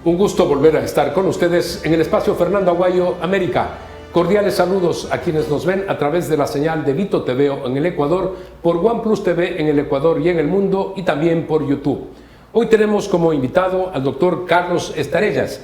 Un gusto volver a estar con ustedes en el espacio Fernando Aguayo América. Cordiales saludos a quienes nos ven a través de la señal de Vito TV en el Ecuador, por OnePlus TV en el Ecuador y en el mundo, y también por YouTube. Hoy tenemos como invitado al doctor Carlos Estarellas.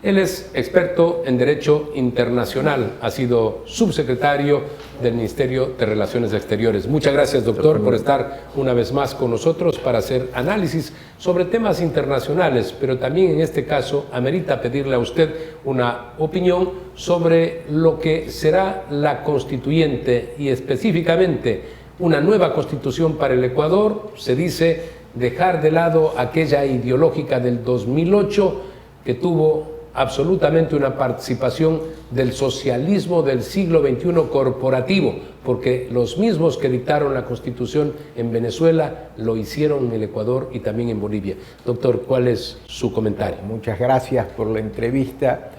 Él es experto en Derecho Internacional, ha sido subsecretario del Ministerio de Relaciones Exteriores. Muchas gracias, doctor, por estar una vez más con nosotros para hacer análisis sobre temas internacionales, pero también en este caso amerita pedirle a usted una opinión sobre lo que será la constituyente y específicamente una nueva constitución para el Ecuador. Se dice dejar de lado aquella ideológica del 2008 que tuvo absolutamente una participación del socialismo del siglo XXI corporativo, porque los mismos que dictaron la Constitución en Venezuela lo hicieron en el Ecuador y también en Bolivia. Doctor, ¿cuál es su comentario? Muchas gracias por la entrevista.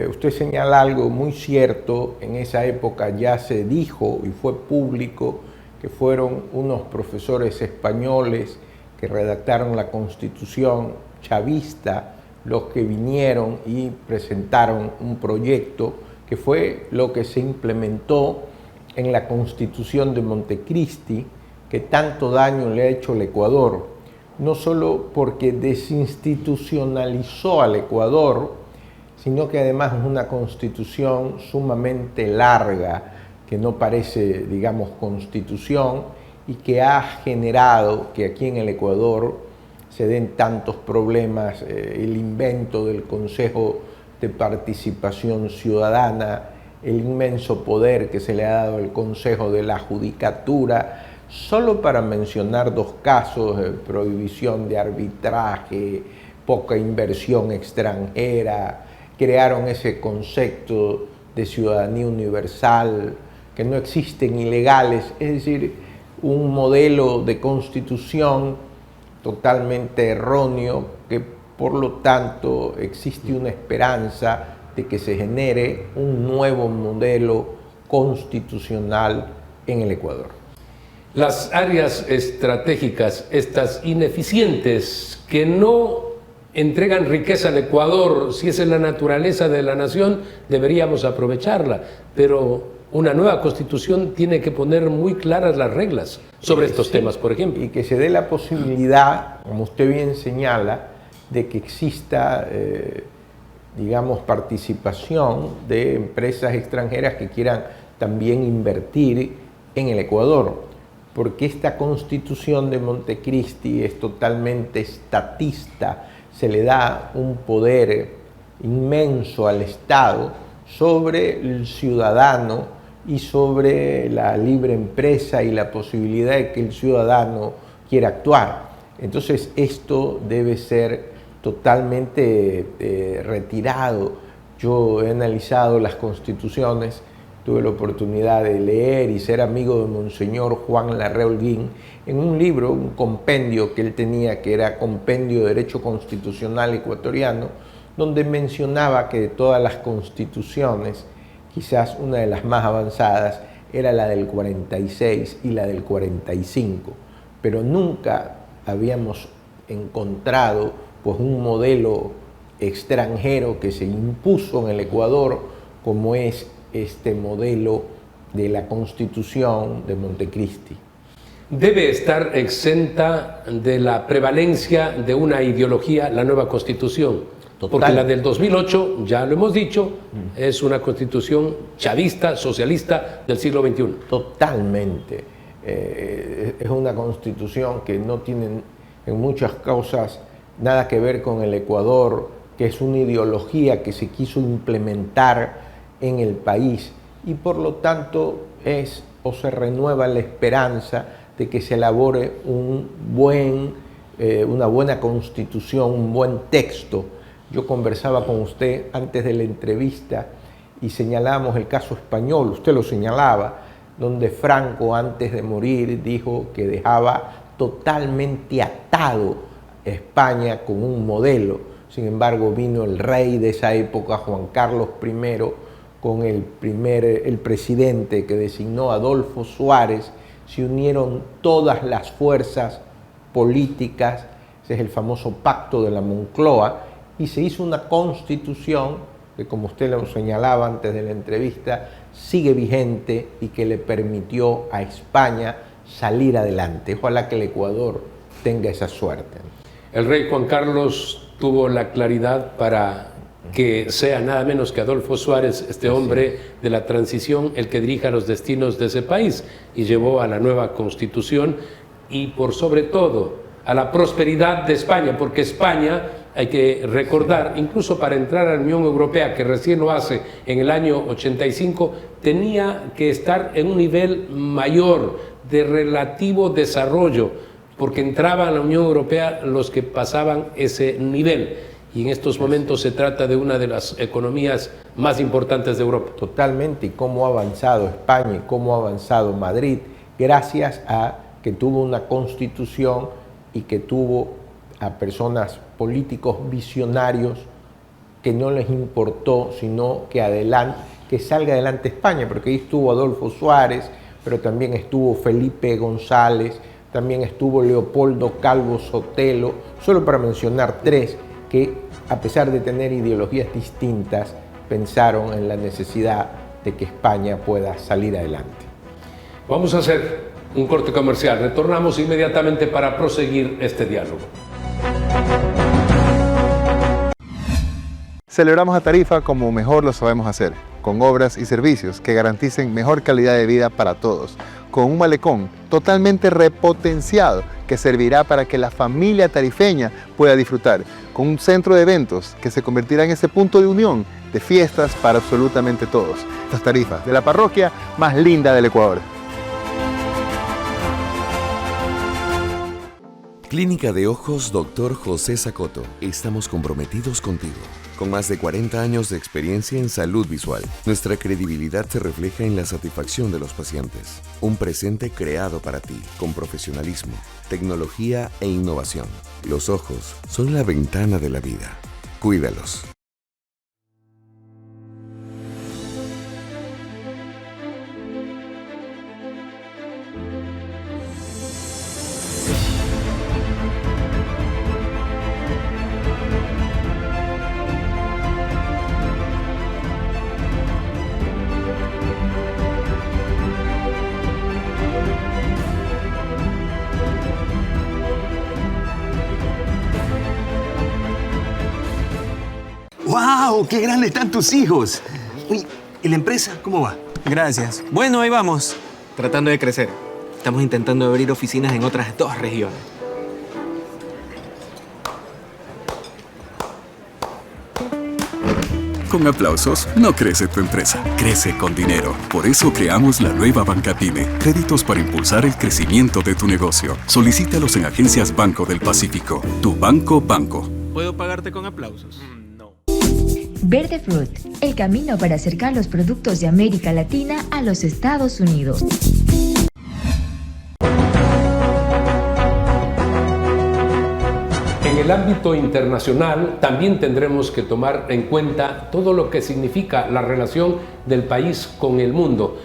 Usted señala algo muy cierto. En esa época ya se dijo y fue público que fueron unos profesores españoles que redactaron la Constitución chavista los que vinieron y presentaron un proyecto que fue lo que se implementó en la Constitución de Montecristi, que tanto daño le ha hecho al Ecuador, no solo porque desinstitucionalizó al Ecuador, sino que además es una constitución sumamente larga, que no parece, digamos, constitución, y que ha generado que aquí en el Ecuador se den tantos problemas, el invento del Consejo de Participación Ciudadana, el inmenso poder que se le ha dado al Consejo de la Judicatura, solo para mencionar dos casos: prohibición de arbitraje, poca inversión extranjera, crearon ese concepto de ciudadanía universal, que no existen ilegales, es decir, un modelo de constitución totalmente erróneo, que por lo tanto existe una esperanza de que se genere un nuevo modelo constitucional en el Ecuador. Las áreas estratégicas, estas ineficientes, que no entregan riqueza al Ecuador, si esa es la naturaleza de la nación, deberíamos aprovecharla, pero una nueva constitución tiene que poner muy claras las reglas sobre estos temas, por ejemplo. Y que se dé la posibilidad, como usted bien señala, de que exista, digamos, participación de empresas extranjeras que quieran también invertir en el Ecuador, porque esta Constitución de Montecristi es totalmente estatista, se le da un poder inmenso al Estado sobre el ciudadano y sobre la libre empresa y la posibilidad de que el ciudadano quiera actuar. Entonces esto debe ser totalmente retirado. Yo he analizado las constituciones, tuve la oportunidad de leer y ser amigo de Monseñor Juan Larrea Holguín en un libro, un compendio que él tenía, que era Compendio de Derecho Constitucional Ecuatoriano, donde mencionaba que de todas las constituciones, quizás una de las más avanzadas era la del 46 y la del 45, pero nunca habíamos encontrado pues un modelo extranjero que se impuso en el Ecuador como es este modelo de la Constitución de Montecristi. ¿Debe estar exenta de la prevalencia de una ideología la nueva Constitución? Total. Porque la del 2008, ya lo hemos dicho, es una constitución chavista, socialista del siglo XXI. Totalmente. Es una constitución que no tiene en muchas cosas nada que ver con el Ecuador, que es una ideología que se quiso implementar en el país, y por lo tanto es o se renueva la esperanza de que se elabore una buena constitución, un buen texto. Yo conversaba con usted antes de la entrevista y señalábamos el caso español, usted lo señalaba, donde Franco antes de morir dijo que dejaba totalmente atado a España con un modelo. Sin embargo, vino el rey de esa época, Juan Carlos I, con el presidente que designó Adolfo Suárez, se unieron todas las fuerzas políticas, ese es el famoso Pacto de la Moncloa, y se hizo una constitución que, como usted lo señalaba antes de la entrevista, sigue vigente y que le permitió a España salir adelante. Ojalá que el Ecuador tenga esa suerte. El rey Juan Carlos tuvo la claridad para que sea nada menos que Adolfo Suárez, este hombre de la transición, el que dirija los destinos de ese país, y llevó a la nueva Constitución y por sobre todo a la prosperidad de España, porque España, hay que recordar, incluso para entrar a la Unión Europea, que recién lo hace en el año 85, tenía que estar en un nivel mayor de relativo desarrollo, porque entraban a la Unión Europea los que pasaban ese nivel. Y en estos momentos se trata de una de las economías más importantes de Europa. Totalmente, y cómo ha avanzado España y cómo ha avanzado Madrid, gracias a que tuvo una constitución y que tuvo a personas políticos visionarios que no les importó, sino que salga adelante España, porque ahí estuvo Adolfo Suárez, pero también estuvo Felipe González, también estuvo Leopoldo Calvo Sotelo, solo para mencionar tres, que a pesar de tener ideologías distintas, pensaron en la necesidad de que España pueda salir adelante. Vamos a hacer un corte comercial. Retornamos inmediatamente para proseguir este diálogo. Celebramos a Tarifa como mejor lo sabemos hacer, con obras y servicios que garanticen mejor calidad de vida para todos, con un malecón totalmente repotenciado que servirá para que la familia tarifeña pueda disfrutar, con un centro de eventos que se convertirá en ese punto de unión de fiestas para absolutamente todos. Las Tarifas de la parroquia más linda del Ecuador. Clínica de Ojos Dr. José Sacoto. Estamos comprometidos contigo. Con más de 40 años de experiencia en salud visual, nuestra credibilidad se refleja en la satisfacción de los pacientes. Un presente creado para ti, con profesionalismo, tecnología e innovación. Los ojos son la ventana de la vida. Cuídalos. ¡Wow! ¡Qué grandes están tus hijos! Uy, ¿y la empresa cómo va? Gracias. Bueno, ahí vamos. Tratando de crecer. Estamos intentando abrir oficinas en otras 2 regiones. Con aplausos no crece tu empresa, crece con dinero. Por eso creamos la nueva Banca Pyme. Créditos para impulsar el crecimiento de tu negocio. Solicítalos en Agencias Banco del Pacífico. Tu banco. ¿Puedo pagarte con aplausos? Verde Fruit, el camino para acercar los productos de América Latina a los Estados Unidos. En el ámbito internacional también tendremos que tomar en cuenta todo lo que significa la relación del país con el mundo.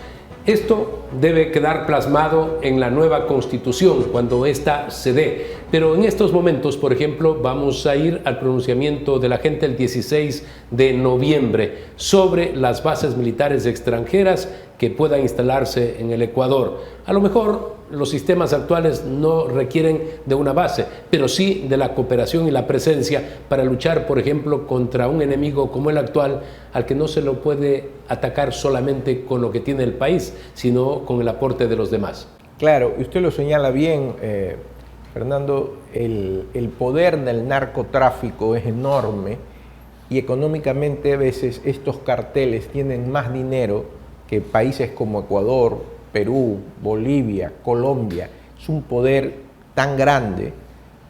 Esto debe quedar plasmado en la nueva Constitución cuando ésta se dé. Pero en estos momentos, por ejemplo, vamos a ir al pronunciamiento de la gente el 16 de noviembre sobre las bases militares extranjeras que puedan instalarse en el Ecuador. A lo mejor los sistemas actuales no requieren de una base, pero sí de la cooperación y la presencia para luchar, por ejemplo, contra un enemigo como el actual, al que no se lo puede atacar solamente con lo que tiene el país, sino con el aporte de los demás. Claro, y usted lo señala bien, Fernando, el poder del narcotráfico es enorme y económicamente a veces estos carteles tienen más dinero que países como Ecuador, Perú, Bolivia, Colombia. Es un poder tan grande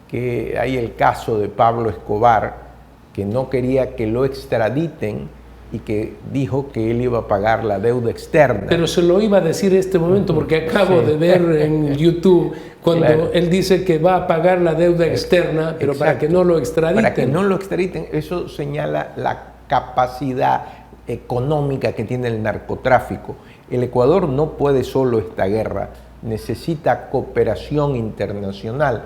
que hay el caso de Pablo Escobar, que no quería que lo extraditen y que dijo que él iba a pagar la deuda externa. Pero se lo iba a decir en este momento porque acabo de ver en YouTube cuando él dice que va a pagar la deuda externa, pero para que no lo extraditen. Para que no lo extraditen, eso señala la capacidad económica que tiene el narcotráfico. El Ecuador no puede solo esta guerra, necesita cooperación internacional.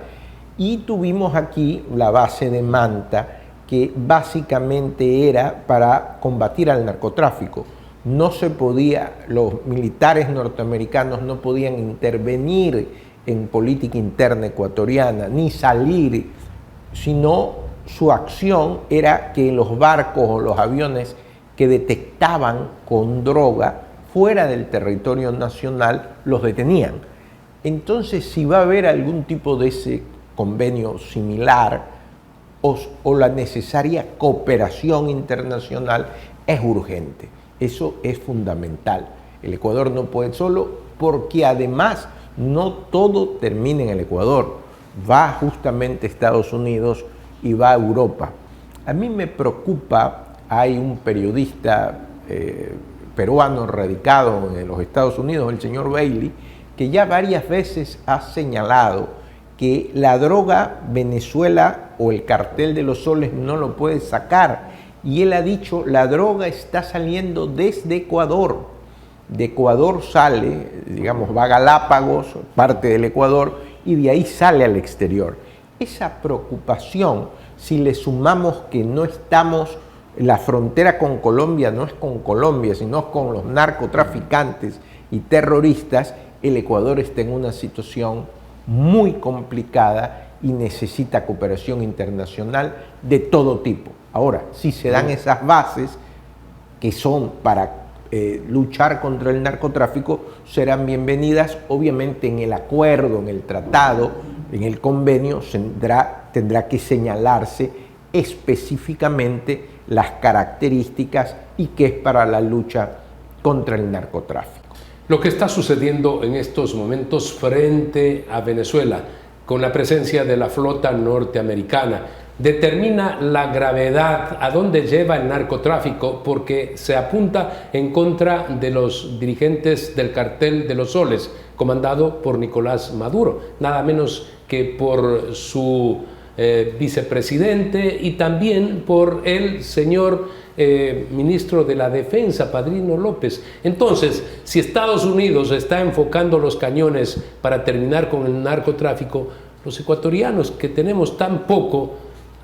Y tuvimos aquí la base de Manta, que básicamente era para combatir al narcotráfico. No se podía, los militares norteamericanos no podían intervenir en política interna ecuatoriana, ni salir, sino su acción era que los barcos o los aviones que detectaban con droga fuera del territorio nacional los detenían. Entonces, si va a haber algún tipo de ese convenio similar o la necesaria cooperación internacional, es urgente. Eso es fundamental. El Ecuador no puede solo, porque además no todo termina en el Ecuador. Va justamente a Estados Unidos y va a Europa. A mí me preocupa, hay un periodista peruano radicado en los Estados Unidos, el señor Bailey, que ya varias veces ha señalado que la droga Venezuela o el cartel de los soles no lo puede sacar. Y él ha dicho, la droga está saliendo desde Ecuador. De Ecuador sale, digamos, va a Galápagos, parte del Ecuador, y de ahí sale al exterior. Esa preocupación, si le sumamos que no estamos, la frontera con Colombia no es con Colombia, sino con los narcotraficantes y terroristas, el Ecuador está en una situación muy complicada y necesita cooperación internacional de todo tipo. Ahora, si se dan esas bases que son para luchar contra el narcotráfico, serán bienvenidas. Obviamente en el acuerdo, en el tratado, en el convenio, tendrá que señalarse específicamente las características y qué es para la lucha contra el narcotráfico. Lo que está sucediendo en estos momentos frente a Venezuela, con la presencia de la flota norteamericana, determina la gravedad a dónde lleva el narcotráfico, porque se apunta en contra de los dirigentes del cartel de los soles, comandado por Nicolás Maduro, nada menos que por su vicepresidente y también por el señor ministro de la Defensa, Padrino López. Entonces, si Estados Unidos está enfocando los cañones para terminar con el narcotráfico, los ecuatorianos que tenemos tan poco,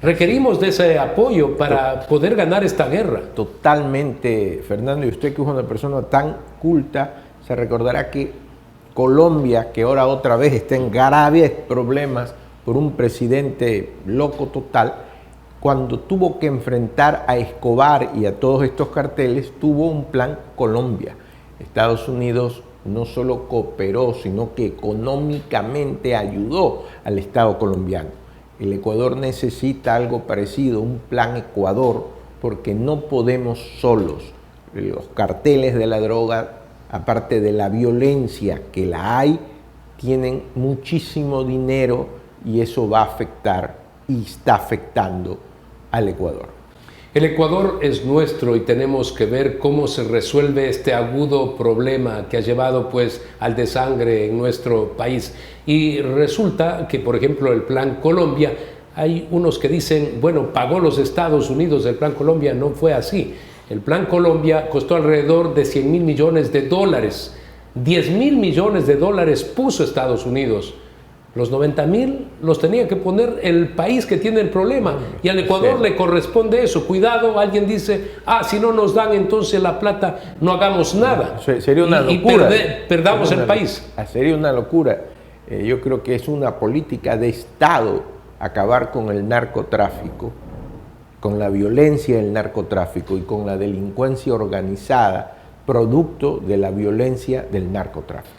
requerimos de ese apoyo para poder ganar esta guerra. Totalmente, Fernando, y usted que es una persona tan culta, se recordará que Colombia, que ahora otra vez está en graves problemas por un presidente loco total, cuando tuvo que enfrentar a Escobar y a todos estos carteles, tuvo un plan Colombia. Estados Unidos no solo cooperó, sino que económicamente ayudó al Estado colombiano. El Ecuador necesita algo parecido, un plan Ecuador, porque no podemos solos. Los carteles de la droga, aparte de la violencia que la hay, tienen muchísimo dinero y eso va a afectar y está afectando al Ecuador. El Ecuador es nuestro y tenemos que ver cómo se resuelve este agudo problema que ha llevado pues al desangre en nuestro país. Y resulta que, por ejemplo, el Plan Colombia, hay unos que dicen, bueno, pagó los Estados Unidos el Plan Colombia. No fue así. El Plan Colombia costó alrededor de 100.000 millones de dólares. 10.000 millones de dólares puso Estados Unidos. Los 90.000 los tenía que poner el país que tiene el problema, y al Ecuador le corresponde eso. Cuidado, alguien dice, si no nos dan entonces la plata, no hagamos nada. Sería una locura. Perdamos el país. Sería una locura. Yo creo que es una política de Estado acabar con el narcotráfico, con la violencia del narcotráfico y con la delincuencia organizada, producto de la violencia del narcotráfico.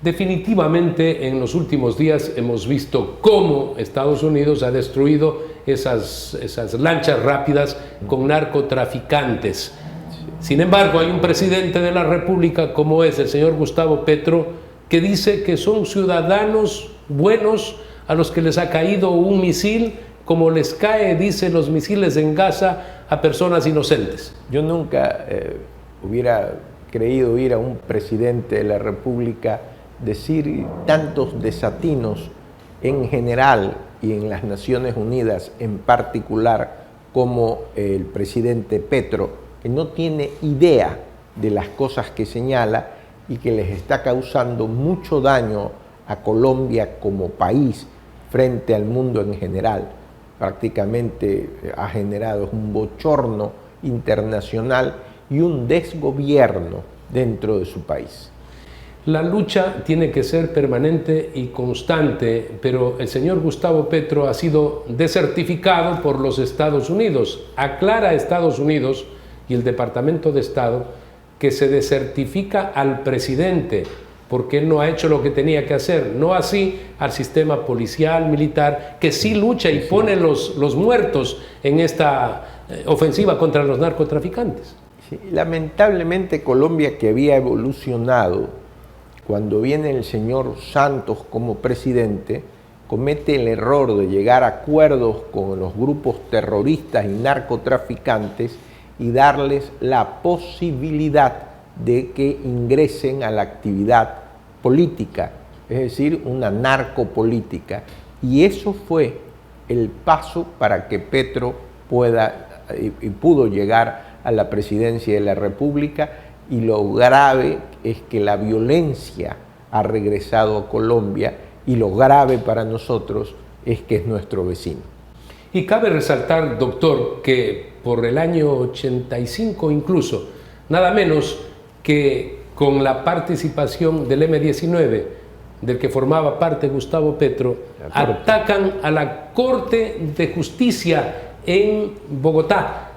Definitivamente en los últimos días hemos visto cómo Estados Unidos ha destruido esas lanchas rápidas con narcotraficantes. Sin embargo, hay un presidente de la República, como es el señor Gustavo Petro, que dice que son ciudadanos buenos a los que les ha caído un misil, como les cae, dice, los misiles en Gaza a personas inocentes. Yo nunca hubiera creído oír a un presidente de la República decir tantos desatinos en general y en las Naciones Unidas en particular, como el presidente Petro, que no tiene idea de las cosas que señala y que les está causando mucho daño a Colombia como país frente al mundo en general. prácticamente ha generado un bochorno internacional y un desgobierno dentro de su país. La lucha tiene que ser permanente y constante, pero el señor Gustavo Petro ha sido desertificado por los Estados Unidos. Aclara a Estados Unidos y el Departamento de Estado que se desertifica al presidente porque él no ha hecho lo que tenía que hacer, no así al sistema policial, militar, que sí lucha y pone los muertos en esta ofensiva contra los narcotraficantes. Sí, lamentablemente Colombia, que había evolucionado, cuando viene el señor Santos como presidente, comete el error de llegar a acuerdos con los grupos terroristas y narcotraficantes y darles la posibilidad de que ingresen a la actividad política, es decir, una narcopolítica. Y eso fue el paso para que Petro pueda y pudo llegar a la presidencia de la República, y lo grave es que la violencia ha regresado a Colombia, y lo grave para nosotros es que es nuestro vecino. Y cabe resaltar, doctor, que por el año 85 incluso, nada menos que con la participación del M-19, del que formaba parte Gustavo Petro, atacan a la Corte de Justicia en Bogotá,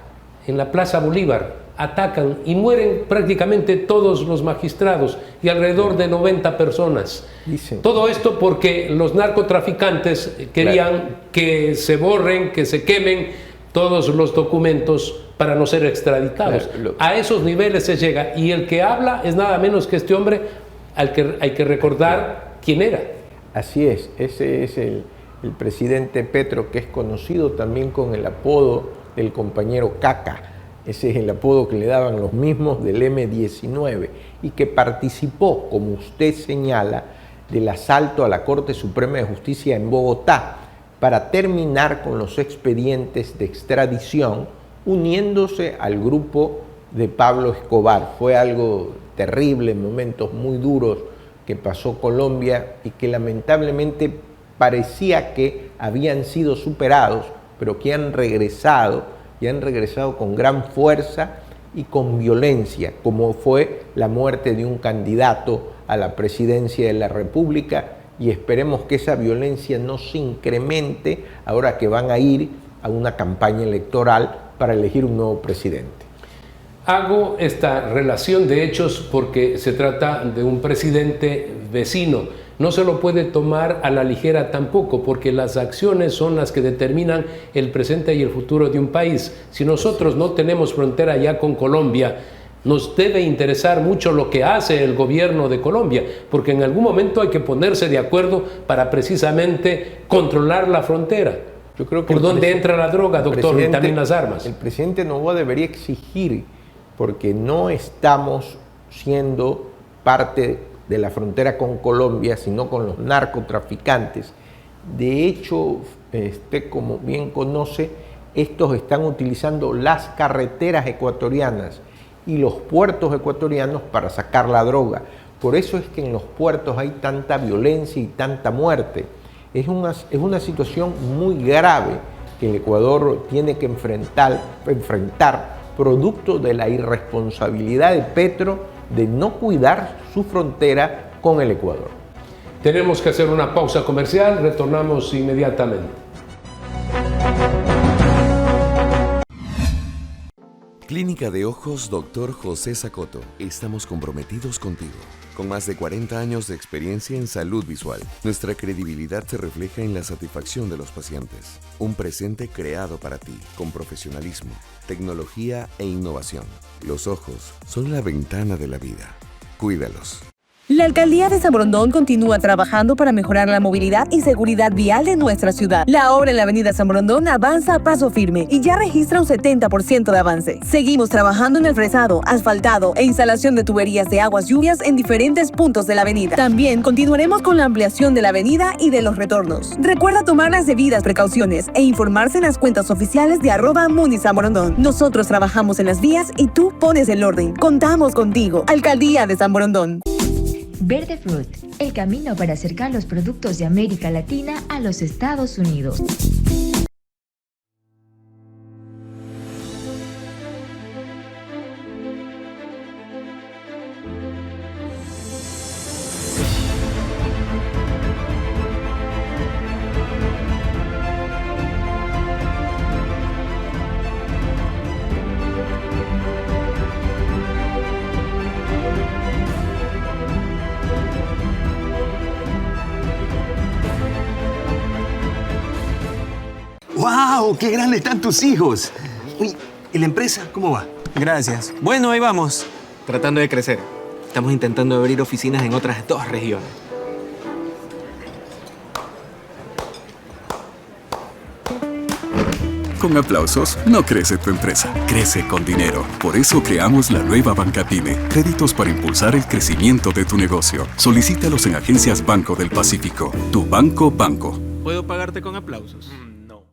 en la Plaza Bolívar, atacan y mueren prácticamente todos los magistrados y alrededor de 90 personas. Todo esto porque los narcotraficantes querían que se borren, que se quemen todos los documentos para no ser extraditados. A esos niveles se llega, y el que habla es nada menos que este hombre al que hay que recordar quién era. Así es, ese es el presidente Petro, que es conocido también con el apodo del compañero Caca. Ese es el apodo que le daban los mismos del M-19, y que participó, como usted señala, del asalto a la Corte Suprema de Justicia en Bogotá para terminar con los expedientes de extradición, uniéndose al grupo de Pablo Escobar. Fue algo terrible, momentos muy duros que pasó Colombia y que lamentablemente parecía que habían sido superados, pero que han regresado, y han regresado con gran fuerza y con violencia, como fue la muerte de un candidato a la presidencia de la República, y esperemos que esa violencia no se incremente ahora que van a ir a una campaña electoral para elegir un nuevo presidente. Hago esta relación de hechos porque se trata de un presidente vecino. No se lo puede tomar a la ligera tampoco, porque las acciones son las que determinan el presente y el futuro de un país. Si nosotros no tenemos frontera ya con Colombia, nos debe interesar mucho lo que hace el gobierno de Colombia, porque en algún momento hay que ponerse de acuerdo para precisamente controlar la frontera. Yo creo que ¿por dónde entra la droga, doctor, y también las armas? El presidente Noboa debería exigir, porque no estamos siendo parte de la frontera con Colombia, sino con los narcotraficantes. De hecho, como bien conoce, estos están utilizando las carreteras ecuatorianas y los puertos ecuatorianos para sacar la droga. Por eso es que en los puertos hay tanta violencia y tanta muerte. Es una situación muy grave que el Ecuador tiene que enfrentar producto de la irresponsabilidad de Petro de no cuidar su frontera con el Ecuador. Tenemos que hacer una pausa comercial, retornamos inmediatamente. Clínica de Ojos Dr. José Sacoto. Estamos comprometidos contigo. Con más de 40 años de experiencia en salud visual, nuestra credibilidad se refleja en la satisfacción de los pacientes. Un presente creado para ti, con profesionalismo, tecnología e innovación. Los ojos son la ventana de la vida. Cuídalos. La Alcaldía de San Borondón continúa trabajando para mejorar la movilidad y seguridad vial de nuestra ciudad. La obra en la avenida San Borondón avanza a paso firme y ya registra un 70% de avance. Seguimos trabajando en el fresado, asfaltado e instalación de tuberías de aguas lluvias en diferentes puntos de la avenida. También continuaremos con la ampliación de la avenida y de los retornos. Recuerda tomar las debidas precauciones e informarse en las cuentas oficiales de @MuniSanBorondón. Nosotros trabajamos en las vías y tú pones el orden. Contamos contigo. Alcaldía de San Borondón. Verde Fruit, el camino para acercar los productos de América Latina a los Estados Unidos. ¡Wow! ¡Qué grandes están tus hijos! Uy, ¿y la empresa cómo va? Gracias. Bueno, ahí vamos. Tratando de crecer. Estamos intentando abrir oficinas en otras 2 regiones. Con aplausos no crece tu empresa, crece con dinero. Por eso creamos la nueva Banca Pyme, créditos para impulsar el crecimiento de tu negocio. Solicítalos en agencias Banco del Pacífico. Tu banco. ¿Puedo pagarte con aplausos? No.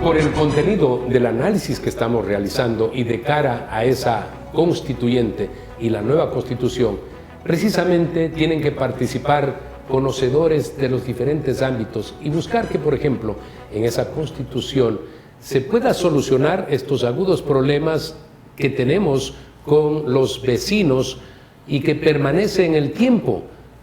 Por el contenido del análisis que estamos realizando y de cara a esa constituyente y la nueva constitución, precisamente tienen que participar conocedores de los diferentes ámbitos y buscar que, por ejemplo, en esa constitución se pueda solucionar estos agudos problemas que tenemos con los vecinos y que permanece en el tiempo.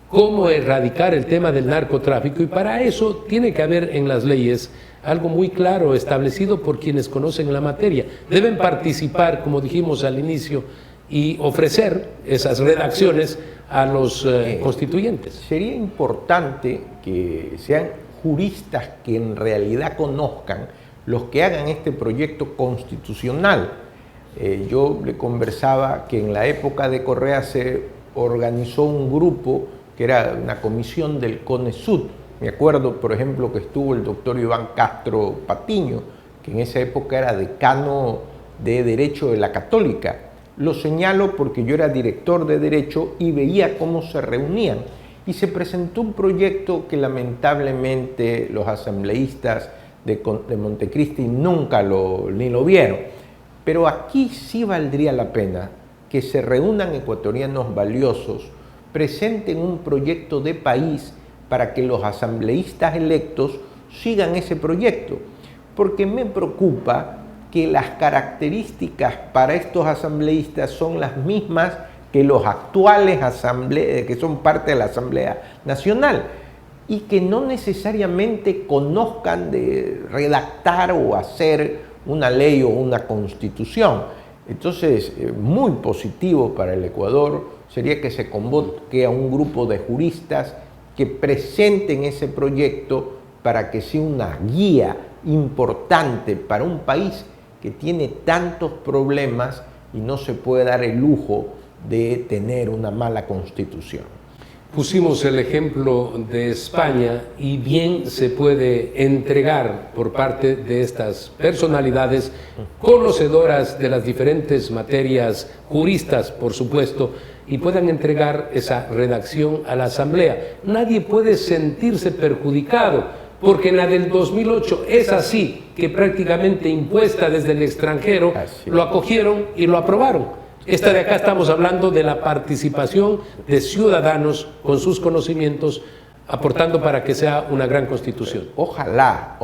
Cómo erradicar el tema del narcotráfico, y para eso tiene que haber en las leyes algo muy claro establecido por quienes conocen la materia. Deben participar, como dijimos al inicio, y ofrecer esas redacciones a los constituyentes. Sería importante que sean juristas que en realidad conozcan los que hagan este proyecto constitucional. Yo le conversaba que en la época de Correa se organizó un grupo que era una comisión del CONESUD. Me acuerdo, por ejemplo, que estuvo el doctor Iván Castro Patiño, que en esa época era decano de Derecho de la Católica. Lo señalo porque yo era director de Derecho y veía cómo se reunían. Y se presentó un proyecto que lamentablemente los asambleístas de Montecristi nunca ni lo vieron. Pero aquí sí valdría la pena que se reúnan ecuatorianos valiosos, presenten un proyecto de país para que los asambleístas electos sigan ese proyecto. Porque me preocupa que las características para estos asambleístas son las mismas que los actuales que son parte de la Asamblea Nacional y que no necesariamente conozcan de redactar o hacer una ley o una constitución. Entonces, muy positivo para el Ecuador sería que se convoque a un grupo de juristas que presenten ese proyecto para que sea una guía importante para un país que tiene tantos problemas y no se puede dar el lujo de tener una mala constitución. Pusimos el ejemplo de España y bien se puede entregar por parte de estas personalidades conocedoras de las diferentes materias, juristas por supuesto, y puedan entregar esa redacción a la Asamblea. Nadie puede sentirse perjudicado porque en la del 2008 es así, que prácticamente impuesta desde el extranjero, lo acogieron y lo aprobaron. Esta de acá estamos hablando de la participación de ciudadanos con sus conocimientos, aportando para que sea una gran constitución. Ojalá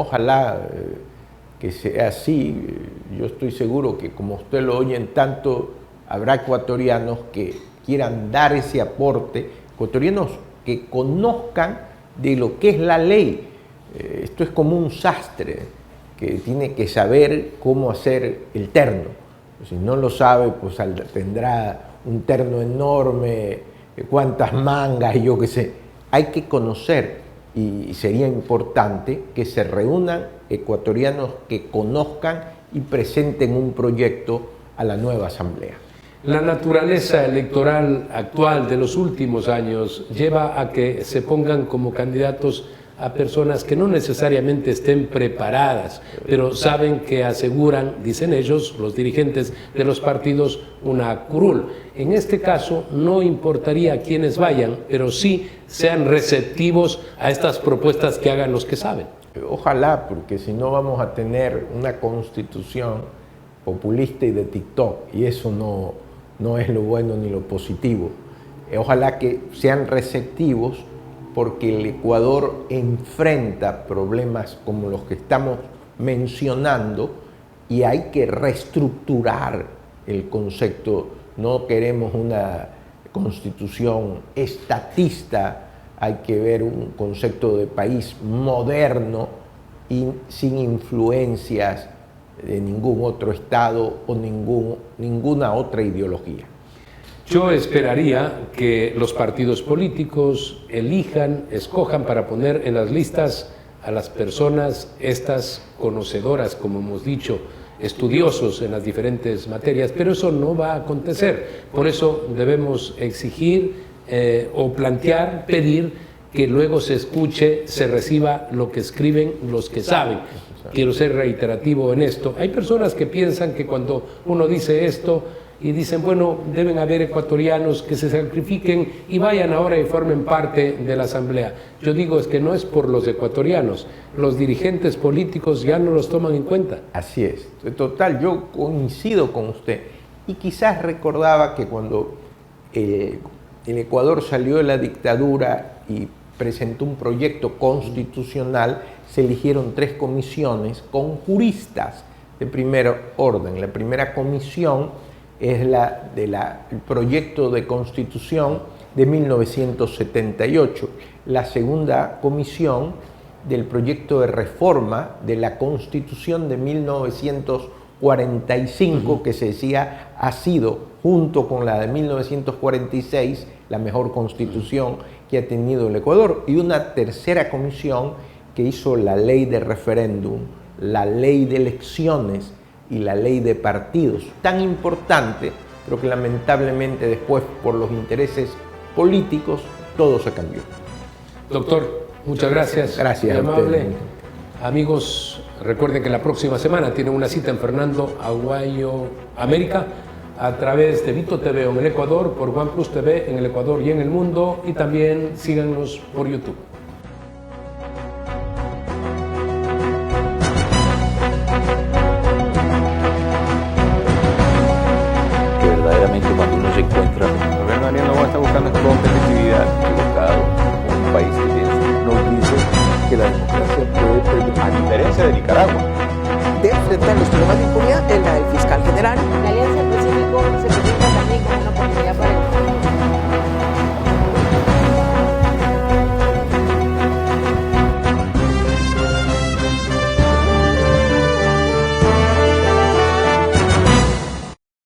que sea así. Yo estoy seguro que como usted lo oyen tanto, habrá ecuatorianos que quieran dar ese aporte, ecuatorianos que conozcan de lo que es la ley. Esto es como un sastre que tiene que saber cómo hacer el terno. Si no lo sabe, pues tendrá un terno enorme, cuántas mangas, y yo qué sé. Hay que conocer y sería importante que se reúnan ecuatorianos que conozcan y presenten un proyecto a la nueva Asamblea. La naturaleza electoral actual de los últimos años lleva a que se pongan como candidatos a personas que no necesariamente estén preparadas, pero saben que aseguran, dicen ellos, los dirigentes de los partidos, una curul. En este caso no importaría quiénes vayan, pero sí sean receptivos a estas propuestas que hagan los que saben. Ojalá, porque si no vamos a tener una constitución populista y de TikTok, y eso no es lo bueno ni lo positivo. Ojalá que sean receptivos, porque el Ecuador enfrenta problemas como los que estamos mencionando y hay que reestructurar el concepto. No queremos una constitución estatista, hay que ver un concepto de país moderno y sin influencias de ningún otro estado o ninguna otra ideología. Yo esperaría que los partidos políticos escojan para poner en las listas a las personas estas conocedoras, como hemos dicho, estudiosos en las diferentes materias, pero eso no va a acontecer. Por eso debemos exigir o plantear, pedir que luego se escuche, se reciba lo que escriben los que saben. Quiero ser reiterativo en esto. Hay personas que piensan que cuando uno dice esto y dicen, bueno, deben haber ecuatorianos que se sacrifiquen y vayan ahora y formen parte de la Asamblea. Yo digo, es que no es por los ecuatorianos, los dirigentes políticos ya no los toman en cuenta. Así es. Total, yo coincido con usted. Y quizás recordaba que cuando el Ecuador salió de la dictadura y presentó un proyecto constitucional, se eligieron 3 comisiones con juristas de primer orden. La primera comisión es la del proyecto de constitución de 1978. La segunda comisión del proyecto de reforma de la constitución de 1945, que se decía ha sido, junto con la de 1946, la mejor constitución que ha tenido el Ecuador. Y una tercera comisión que hizo la ley de referéndum, la ley de elecciones y la ley de partidos, tan importante, pero que lamentablemente después, por los intereses políticos, todo se cambió. Doctor, muchas gracias. Gracias. Muy amable. Amigos, recuerden que la próxima semana tienen una cita en Fernando Aguayo América a través de Vito TV en el Ecuador, por OnePlus TV en el Ecuador y en el mundo, y también síganos por YouTube. Cuando uno se encuentra, el gobierno de Daniel Noboa está buscando competitividad, equivocado. Un país que nos dice que la democracia puede, a diferencia de Nicaragua, de enfrentar los problemas de impunidad.